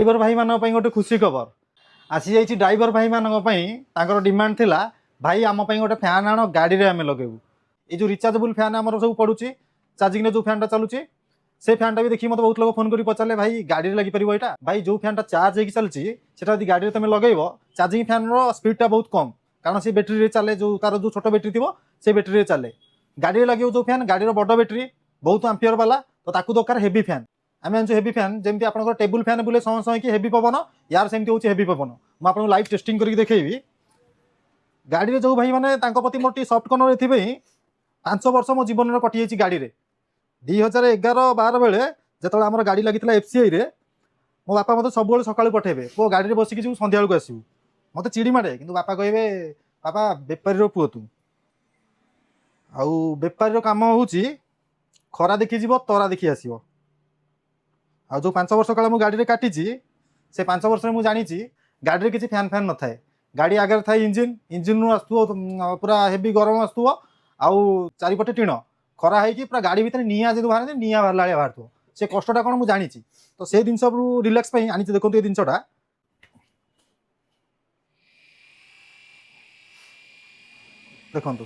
Driver भाई मान गोटे खुशी खबर आसी जाइए। ड्राइवर भाई मान डिमांड थिला भाई आम गोटे फैन आण गाड़ी में आम लगेबू। ये जो रिचार्जेबल फैन आम सब पड़ुची चार्जिंग जो फैन चलुची से फैन भी देखिए मत बहुत लोग फोन कर पचारे भाई गाड़ी लगी पार यहाँ भाई जो फैन चार्ज होगी चलती है गाड़ी में तुम लगेब चार्जिंग फैन स्पीडा बहुत कम कारण से बैटेरी चले जो तार जो छोट बैटेरी थी से बैटेरी चले गाड़ी लगे जो फैन गाड़ी बड़ बैटेरी बहुत एम्पियर वाला तो ताकू दरकार हेवी फैन आम जानते हेवी फैन जमी आप टेबुल फैन बुले समय समय कि हेवी पवन यार सेमती हूँ हेवी पवन मुझे लाइव टेस्टिंग करके देखी गाड़ी में जो भाई मैंने प्रति मोर सफ्ट कर्नर ये 5 वर्ष मो जीवन में कटि गाड़ी में 2011-12 बेले जो आम गाड़ी लगी एफसीआई रे मो बापा मत सब सका पठेबे पु गाड़ी में बसिक जी सन्ध्या बेलू आसू मत चिड़ी मारे कि बापा कहे बापा बेपारी पुओ तू आउ बेपारी काम हूँ खरा देखी जीव तरा देखी आसो आ जो 5 वर्ष काल गाड़ी में काटी से 5 वर्ष में जानी गाड़ी में किसी फैन फैन न थाए गाड़ी आगे थाए इंजिन इंजिन आसो पूरा हेवी गरम आसो आउ चारिपटे टीण खरा है पूरा गाड़ी भितर निआ जो बाहर निआ बाहर बाहर थो से कष्टा कौन मुझे जानी तो से जिन रिलैक्स आनी देखो ये जिनटा देखो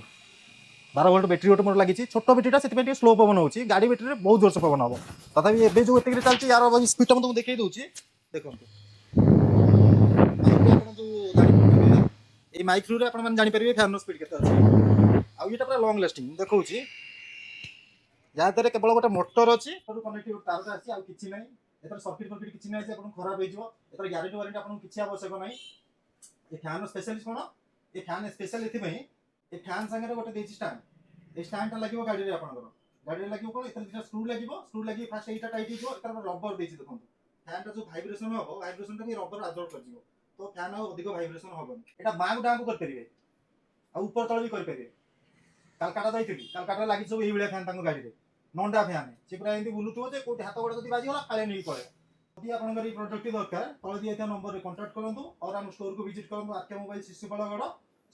12 वोल्ट बैटेरी गोटे मोर लगी छोट बैटेरीटा से स्लो पवन हो गाड़ी बैटेरी बहुत जोर से पवन हम तथापि एवं जो एत चलती यार स्पीड मुझे देखी दूसरी देखो ये माइक थ्रू आप जापर फैन स्पीड के आईटा पूरा लंग लास्टिंग देखा याद्वारा केवल गोटे मोटर अच्छी कनेक्ट तार आसी आ कि ना सर्किट फर्किट किसी ना खराब हो ग्यारंटी वारंटी आपको किसी आवश्यक ना ये फैन स्पेशलिस्ट कौन ये फैन स्पेशल ये फैन सागर गोटे स्टांड ये स्टांडा लगे गाड़ी में आप गाड़ी में लगे कौन इतना स्क्रू लगे फास्ट यहाँ टाइट हो रबर देखो फैन जो भाइब्रेसन हम भाइब्रेसन टाइम रबर आब्जर्व कर तो फैन अधिक भाइब्रेसन हम यहाँ बाँ डाँ को करेंगे ऊपर तल भी करेंगे कालकाटा जाइए कालकाटा लगी सब ये फैन गाड़ी में नंडा फैन से पूरा एमती बुलूव जो कौट हाथ गोड़ बाजीगला फाले नहीं पड़े यदि आप प्रोडक्ट दरकार तले दिया नंबर कॉन्टैक्ट करूँ और आम स्टोर को विजिट करूँ RK mobile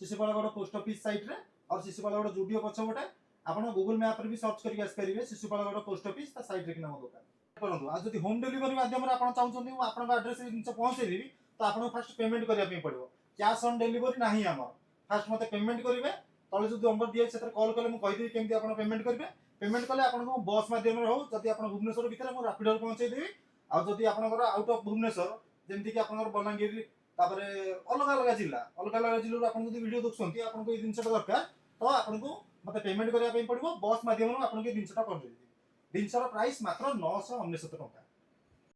Shishupalgarh post office site रे और शिशुपालगढ़ जुडियो पछपटे आप गूगल मैप भी सर्च करके आसपारे शिशुपालगढ़ पोस्ट ऑफिस साइट रे कि नाम दुकान करूँ आज जब होम डिलीवरी माध्यम आप चाहते आप एड्रेस जिन पहुँचेबी तो आपको फास्ट पेमेंट करने पड़ो कैश ऑन डिलीवरी ना आम फास्ट मत पेमेंट करेंगे तले जो नंबर दिए कॉल कले मुझे कमी आप पेमेंट करेंगे पेमेंट कले आपको बस मध्यम हो जब आप भुवनेश्वर भितर मुझे रैपिडो पहुँचेदेवी आदि आप आउट ऑफ भुवनेश्वर जमीक आप बलांगीर अलग अलग जिला आपको वीडियो देखते आपको ये जिनटा दरकार तो आपको मत पेमेंट करने पड़ो बस मध्यम आपको ये जिनटा कर जिनर प्राइस मात्र 999 टଙ୍କା।